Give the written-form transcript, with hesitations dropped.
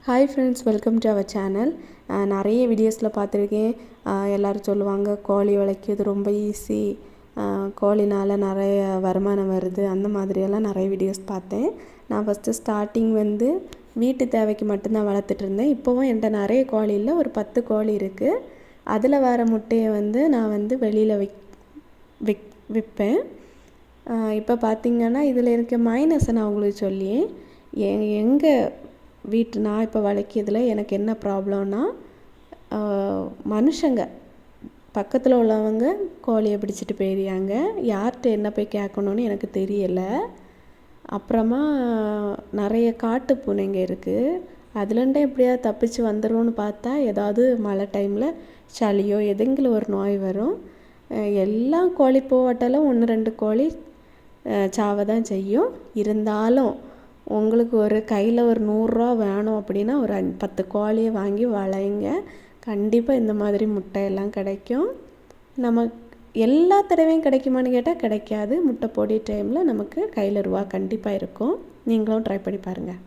Hi friends, welcome to our channel. நிறைய வீடியோஸில் பார்த்துருக்கேன். எல்லோரும் சொல்லுவாங்க கோழி வளர்க்கிறது ரொம்ப ஈஸி, கோழினால் நிறைய வருமானம் வருது, அந்த மாதிரியெல்லாம் நிறைய வீடியோஸ் பார்த்தேன். நான் ஃபஸ்ட்டு ஸ்டார்டிங் வீட்டு தேவைக்கு மட்டும்தான் வளர்த்துட்டு இருந்தேன். இப்போவும் என்கிட்ட நிறைய கோழி இல்லை, ஒரு 10 கோழி இருக்குது. அதில் வர முட்டையை நான் வெளியில் விற்பேன். இப்போ பார்த்திங்கன்னா இதில் இருக்க மைனஸை நான் உங்களுக்கு சொல்லி நான் இப்போ வளர்க்கிறதுல எனக்கு என்ன ப்ராப்ளம்னா, மனுஷங்க பக்கத்தில் உள்ளவங்க கோழியை பிடிச்சிட்டு போயிடுறாங்க. யார்கிட்ட என்ன போய் கேட்கணுன்னு எனக்கு தெரியலை. அப்புறமா நிறைய காட்டு பூனைங்க இருக்குது. அதுலேருந்தே எப்படியாவது தப்பிச்சு வந்துடும்னு பார்த்தா ஏதாவது மழை டைமில் சளியோ எதுங்களும் ஒரு நோய் வரும். எல்லாம் கோழி போவாட்டாலும் 1-2 கோழி சாவ தான் செய்யும். இருந்தாலும் உங்களுக்கு ஒரு கையில் ஒரு 100 ரூபா வேணும் அப்படின்னா ஒரு 10 கோழியை வாங்கி வளைங்க. கண்டிப்பாக இந்த மாதிரி முட்டையெல்லாம் கிடைக்கும். எல்லா தடவையும் கிடைக்குமான்னு கேட்டால் கிடைக்காது. முட்டை போடிய டைமில் நமக்கு கையில் ரூபா கண்டிப்பாக இருக்கும். நீங்களும் ட்ரை பண்ணி பாருங்கள்.